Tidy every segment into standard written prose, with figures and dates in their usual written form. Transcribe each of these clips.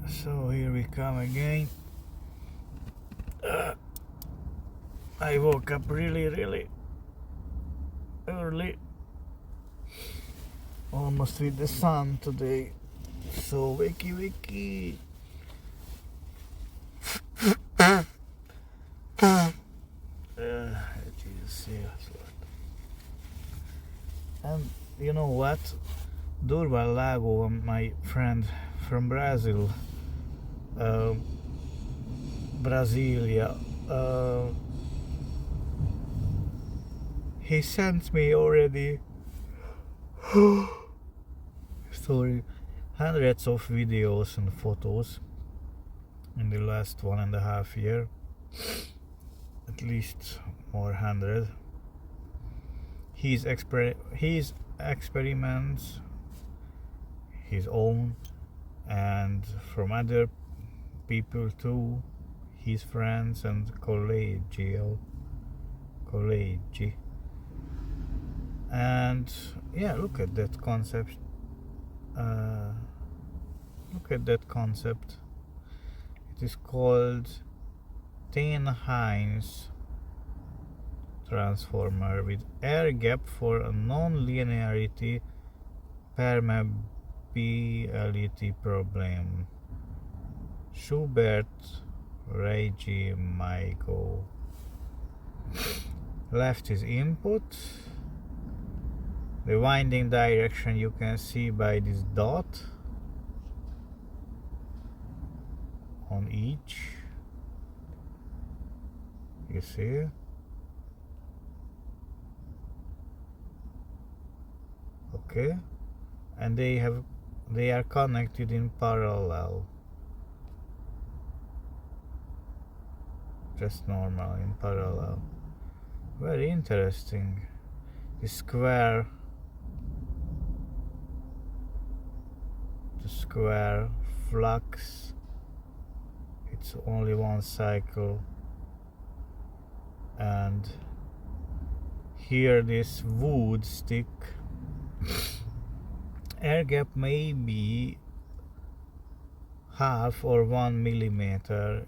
So here we come again. I woke up really early, almost with the sun today. So wakey. Jesus, yes, Lord. And you know what? Durval, Lago, my friend from Brazil, Brasilia, he sent me already sorry, hundreds of videos and photos in the last 1.5 years, at least more 100. His experiments, his own, and from other people too, his friends and collegi. And yeah, look at that concept. It is called Heinz transformer with air gap for a non-linearity permeability problem. Schubert Reggie Michael. Left is input. The winding direction you can see by this dot on each. You see? Okay. And they are connected in parallel. Just normal in parallel. Very interesting. The square flux, it's only one cycle, and here this wood stick air gap may be 0.5 or 1 millimeter.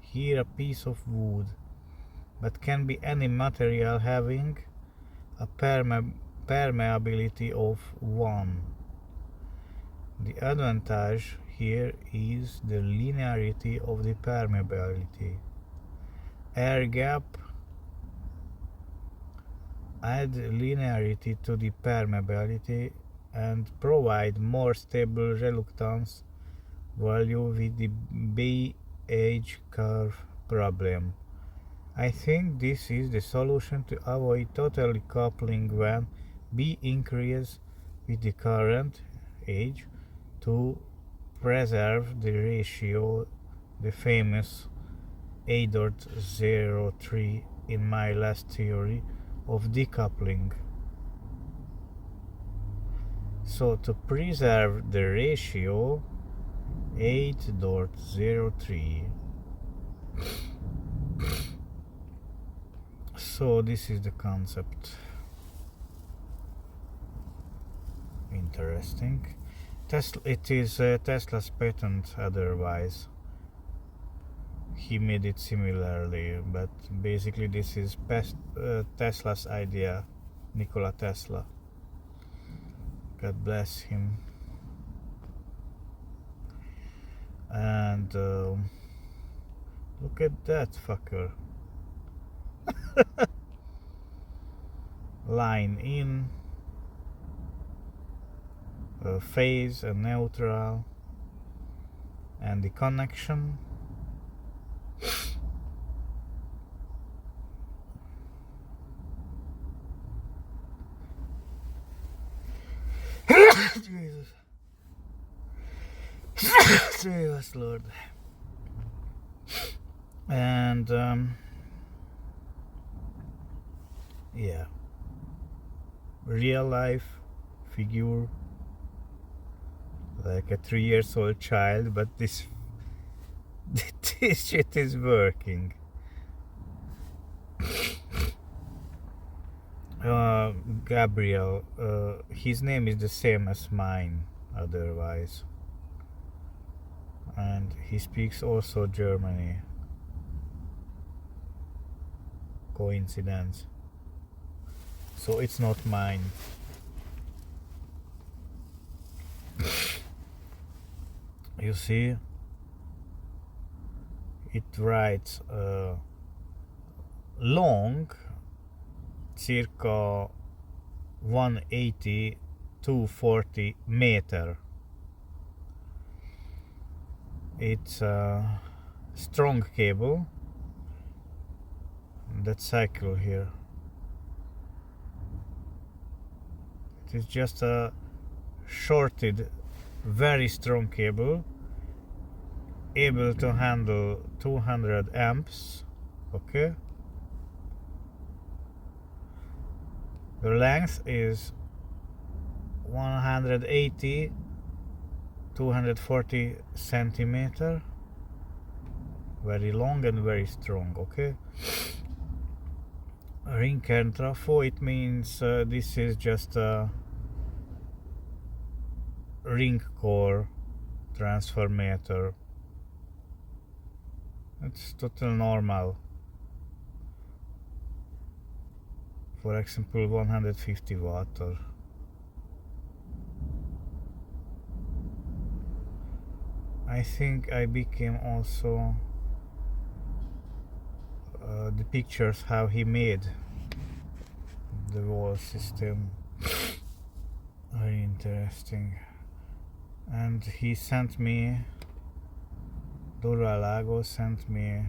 Here a piece of wood, but can be any material having a permeability of 1. The advantage here is the linearity of the permeability. Air gap add linearity to the permeability and provide more stable reluctance value with the BH curve problem. I think this is the solution to avoid total coupling when B increases with the current H to preserve the ratio, the famous 8.03 in my last theory of decoupling. So to preserve the ratio 8.03. So this is the concept. Interesting. It is Tesla's patent otherwise. He made it similarly, but basically this is Tesla's idea, Nikola Tesla. God bless him. And look at that fucker. Line in, phase and neutral, and the connection. Jesus. Jesus Lord. And yeah, real life figure, like a 3-year-old child, but this shit is working. Gabriel, his name is the same as mine otherwise. and he speaks also Germany. Coincidence. So it's not mine. You see, it writes long, circa 180 240 meter. It's a strong cable. That cycle here. It is just a shorted, very strong cable, able to handle 200 amps. Okay. The length is 180 240 centimeter, very long and very strong. Okay. Ring and trafo, it means this is just a ring core transformator. It's totally normal. For example, 150 watt. Or I think I became also the pictures how he made the wall system. Very interesting. And he sent me, Durval Lago sent me,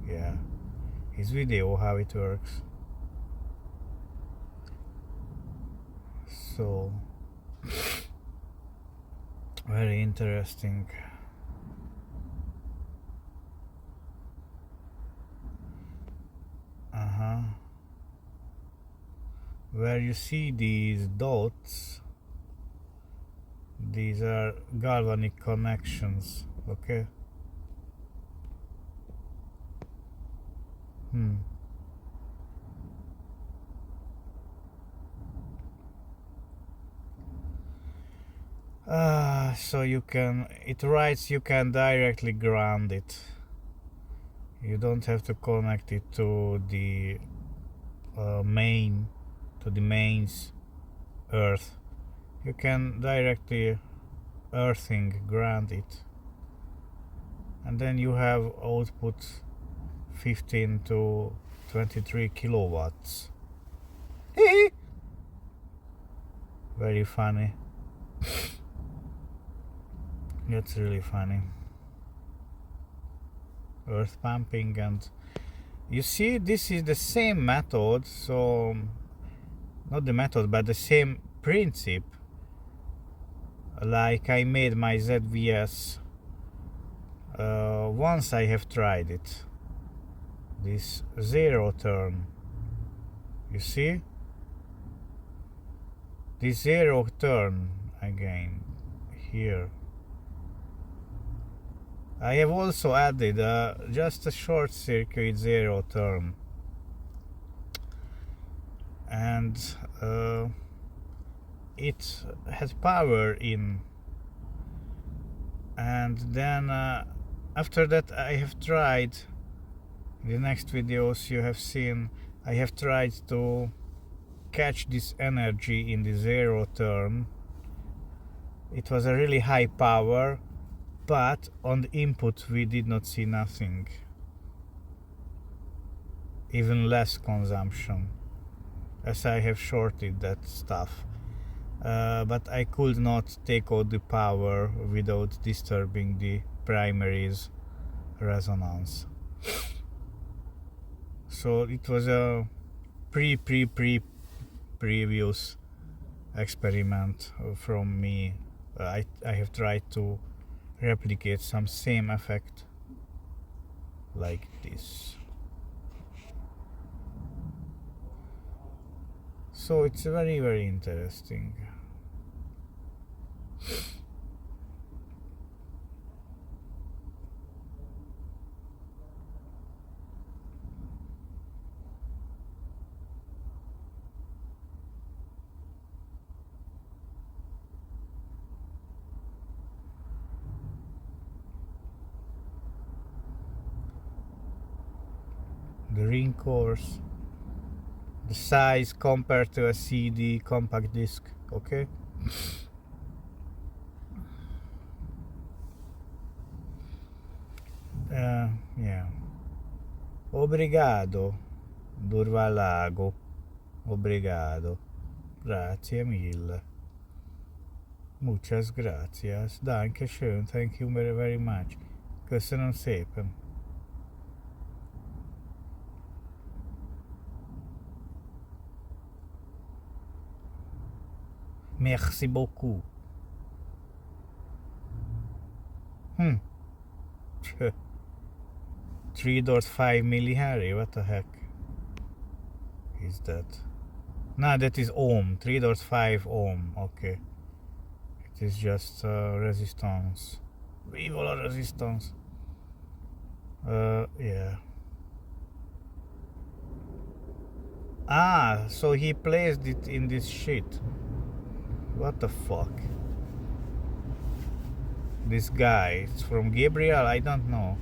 yeah, his video how it works. So very interesting. Where you see these dots, these are galvanic connections. Okay. So you can, it writes you can directly ground it. You don't have to connect it to the mains earth. You can directly ground it, and then you have output 15 to 23 kilowatts. Very funny. That's really funny. Earth pumping, and you see this is the same method, so not the method but the same principle like I made my ZVS. Once I have tried it, this zero turn, you see this zero turn again here. I have also added just a short circuit zero turn, and it has power in, and then after that I have tried, in the next videos you have seen, I have tried to catch this energy in the zero turn. It was a really high power, but on the input we did not see nothing, even less consumption, as I have shorted that stuff. But I could not take out the power without disturbing the primary's resonance. So it was a previous experiment from me. I have tried to replicate some same effect like this. So it's very, very interesting. the ring cores, the size compared to a CD compact disc, okay? Yeah. Obrigado, Durval Lago. Obrigado. Grazie mille. Muchas gracias. Danke schön. Thank you very, very much. Köszönöm szépen. Merci beaucoup. 3.5 milliharry, what the heck is that? No, that is ohm, 3.5 ohm, okay. It is just resistance. Viva la resistance. Yeah. Ah, so he placed it in this shit. What the fuck? This guy, it's from Gabriel, I don't know.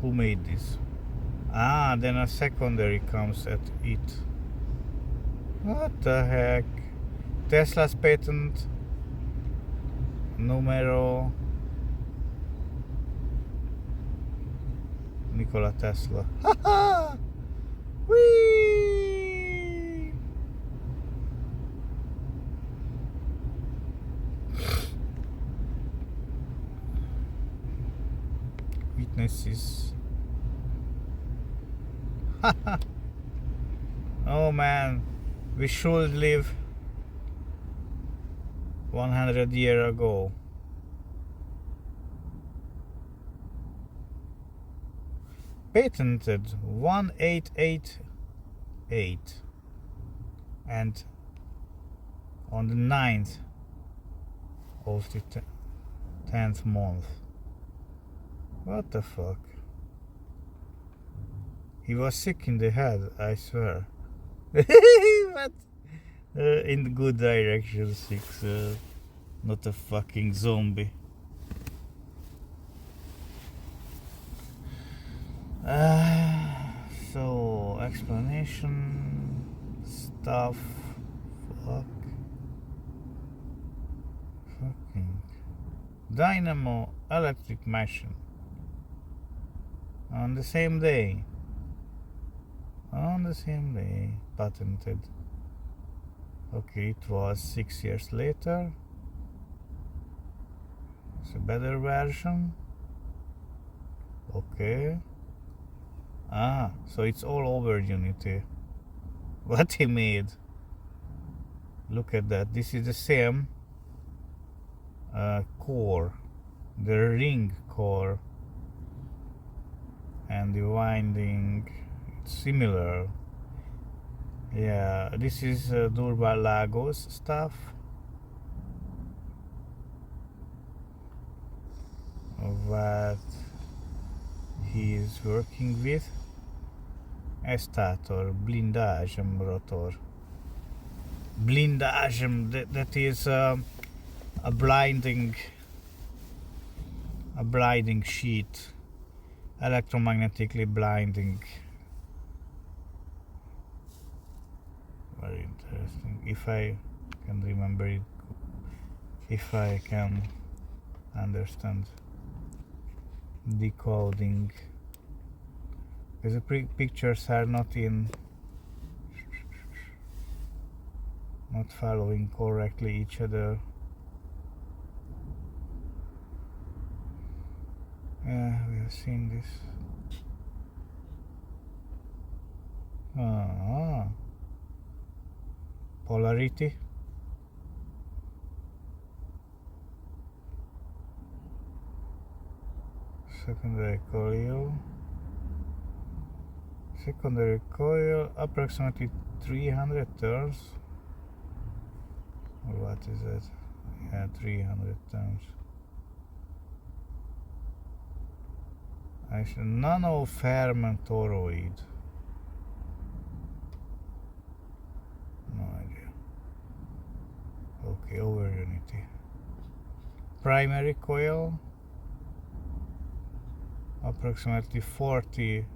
Who made this? Ah, then a secondary comes at it. What the heck? Tesla's patent numero Nikola Tesla. Haha! Whee! Witnesses. Oh man, we should live 100 years ago. Patented 1888 and on the 9th of the 10th month. What the fuck? He was sick in the head, I swear. But in the good direction, sick, not a fucking zombie. So explanation stuff. Fucking dynamo electric machine on the same day. Patented. Okay, it was 6 years later. It's a better version. Okay. Ah, so it's all over Unity. What he made. Look at that. This is the same core. The ring core. And the winding. It's similar. Yeah, this is Durval Lago's stuff. What he is working with. Estator, blindagem rotor. Blindagem, that is a blinding sheet, electromagnetically blinding. Very interesting. If I can remember it, if I can understand decoding. Because the pictures are not following correctly each other. Yeah, we have seen this. Polarity. Secondary coil, approximately 300 turns. Or what is that? Yeah, 300 turns. Actually, nanofermentoroid. No idea. Okay, over Unity. Primary coil. approximately 40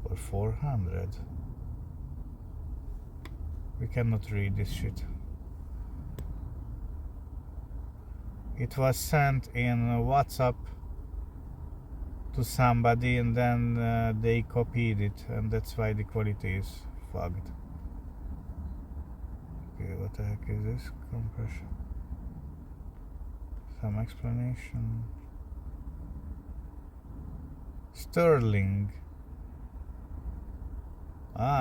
or 400. We cannot read this shit. It was sent in WhatsApp to somebody, and then they copied it, and that's why the quality is fucked. Okay, what the heck is this? Compression. Some explanation. Stirling.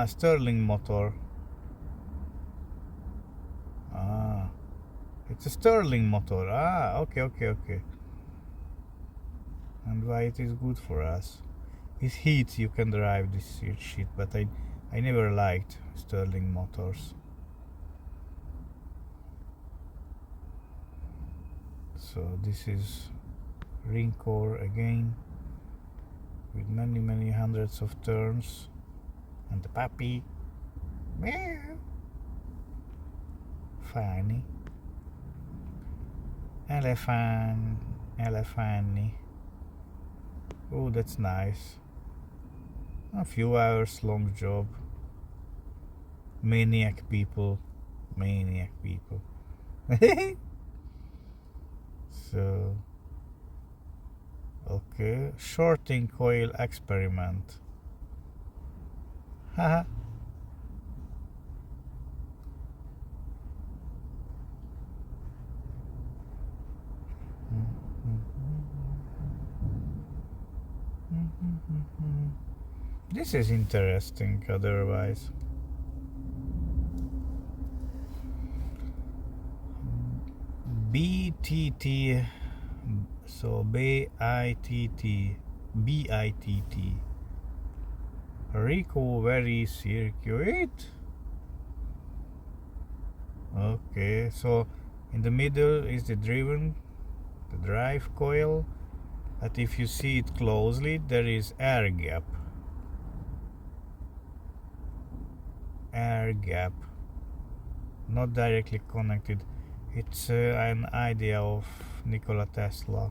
Stirling motor. It's a Stirling motor. Okay. And why it is good for us? It's heat, you can drive this shit, but I never liked Stirling motors. So this is ring core again, with many hundreds of turns, and the puppy. Meow. Funny. Elephant. Oh, that's nice. A few hours long job. Maniac people. So, okay, shorting coil experiment. Haha. This is interesting otherwise. BTT, so BITT, recovery circuit. Okay, so in the middle is the drive coil, but if you see it closely, there is air gap, not directly connected. It's an idea of Nikola Tesla.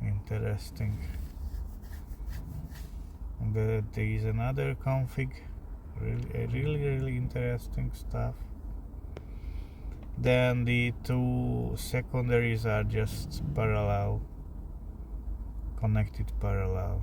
Interesting. And there is another config. Really interesting stuff. Then the two secondaries are just parallel, connected parallel.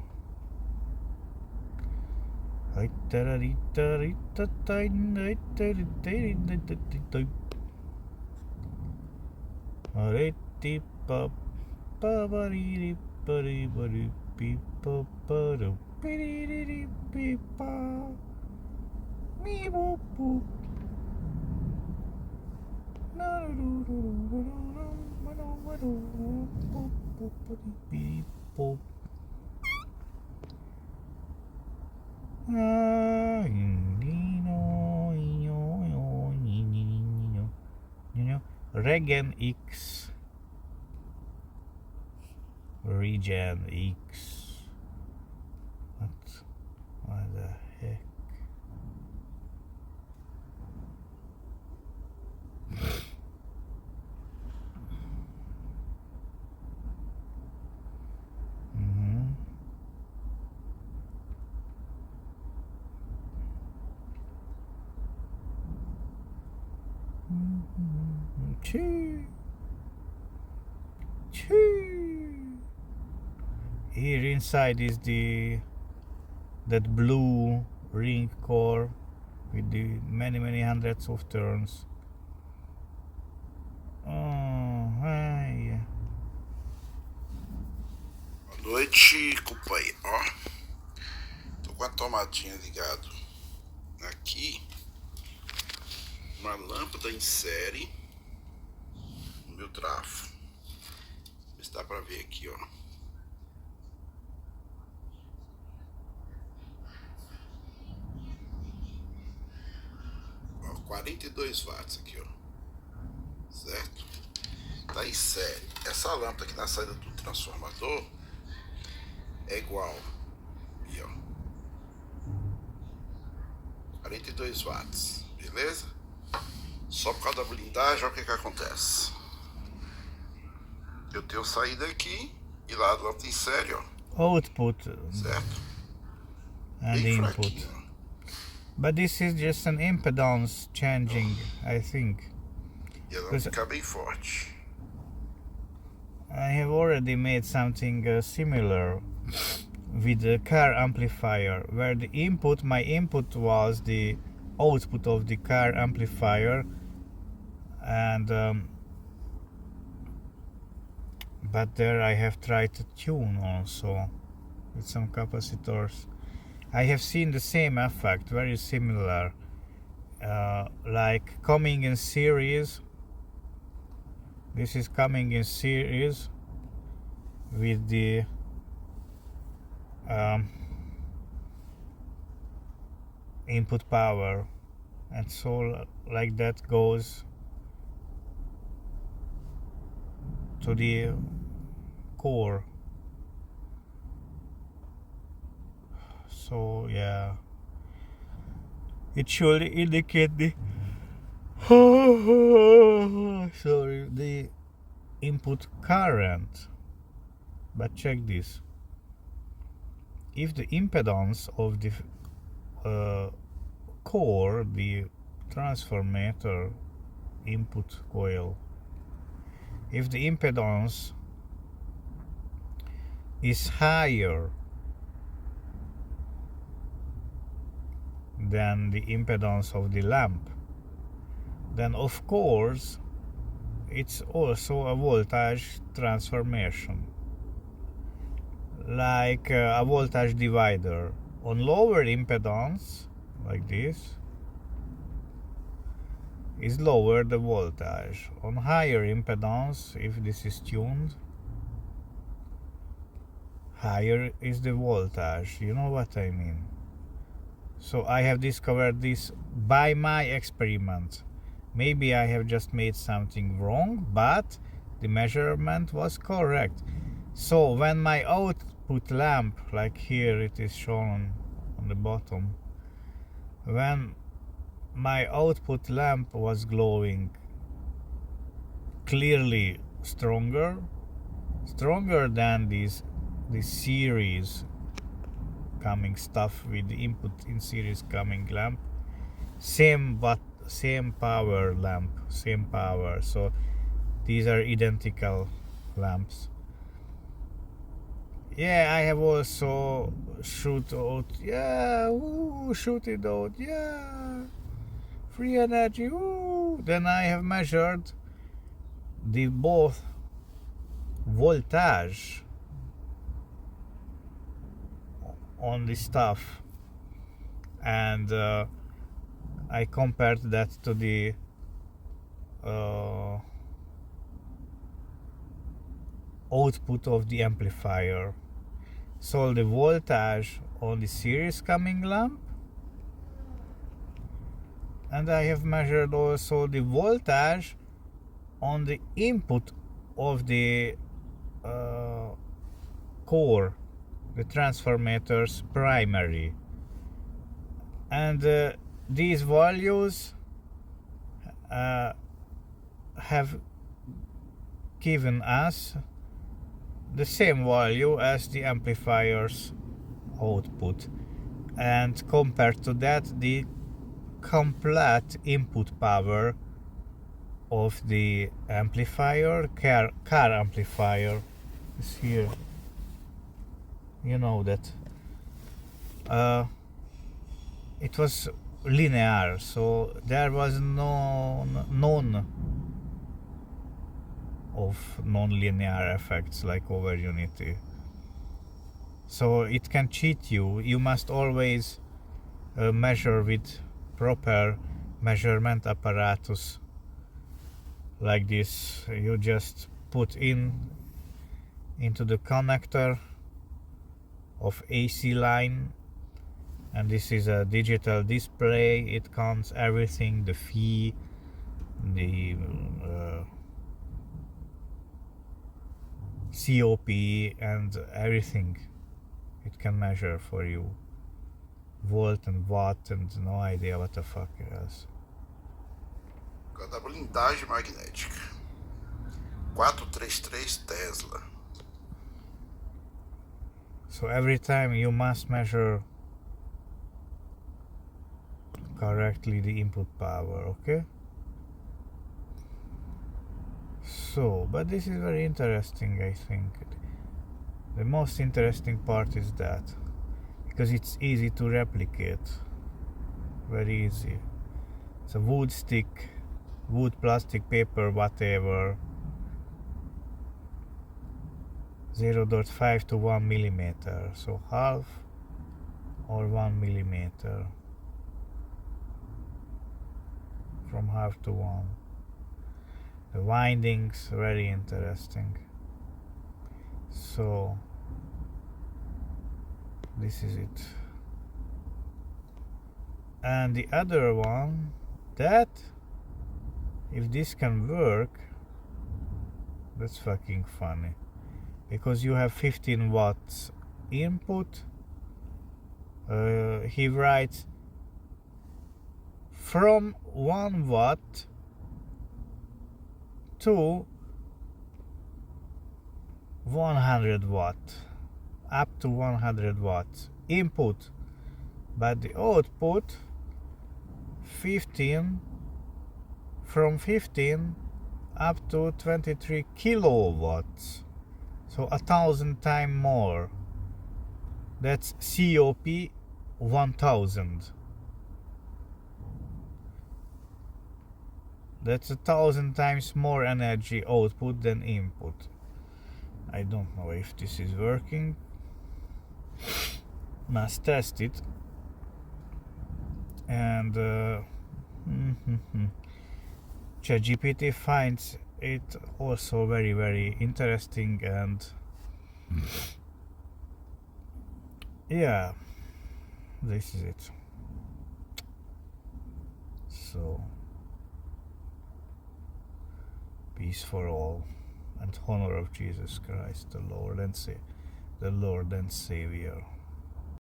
Regen X. What the heck? Here inside is that blue ring core with the many hundreds of turns. Boa noite, companheiro. Ó, tô com a tomadinha ligado aqui, uma lâmpada em série no meu trafo. Vê se dá pra ver aqui, ó. Ó, 42 watts aqui, ó. Certo? Tá em série. Essa lâmpada aqui na saída do transformador é igual. Aqui, ó. 42 watts. Beleza? Só por causa da blindagem, olha o que acontece. Eu tenho saída aqui E lá a lâmpada em série, ó. output Certo? and Bem input. fraquinho, ó. But this is just an impedance changing, I think. E ela vai Because ficar bem forte. I have already made something similar with the car amplifier, where the input, my input was the output of the car amplifier, and but there I have tried to tune also with some capacitors. I have seen the same effect, very similar, like coming in series. This is coming in series with the input power, and so like that goes to the core. So yeah, it should indicate the sorry, the input current. But check this: if the impedance of the core, the transformator input coil, if the impedance is higher than the impedance of the lamp, then of course it's also a voltage transformation, like a voltage divider. On lower impedance, like this, is lower the voltage. On higher impedance, if this is tuned, higher is the voltage. You know what I mean? So I have discovered this by my experiment. Maybe I have just made something wrong, but the measurement was correct. So when my output lamp, like here it is shown on the bottom, when my output lamp was glowing clearly stronger than this series coming stuff with the input in series coming lamp, same power lamp, same power, so these are identical lamps. Yeah, I have also shoot out, yeah, ooh, shoot it out, yeah, free energy, ooh. Then I have measured the both voltage on the stuff, and I compared that to the output of the amplifier. So the voltage on the series coming lamp, and I have measured also the voltage on the input of the core, the transformator's primary, and these values have given us the same value as the amplifier's output, and compared to that, the complete input power of the amplifier, car amplifier, is here. You know that it was linear, so there was none of non-linear effects like over unity. So it can cheat you. You must always measure with proper measurement apparatus like this. You just put into the connector of AC line, and this is a digital display. It counts everything, the phi, the COP, and everything. It can measure for you, volt and watt, and no idea what the fuck else. Da blindagem magnética. 433 Tesla. So every time you must measure correctly the input power, okay? So, but this is very interesting, I think. The most interesting part is that, because it's easy to replicate, very easy. It's a wood stick, wood, plastic, paper, whatever, 0.5 to 1 millimeter, so half or 1 millimeter, from half to 1. The windings, very interesting. So this is it. And the other one, that if this can work, that's fucking funny, because you have 15 watts input. He writes from 1 watt to 100 watt, up to 100 watts input, but the output 15, from 15 up to 23 kilowatts, so 1,000 times more. That's COP 1000. That's 1,000 times more energy output than input. I don't know if this is working. Must test it. And ChatGPT finds it also very, very interesting, and yeah, this is it. So, peace for all, and honor of Jesus Christ, the Lord and Savior.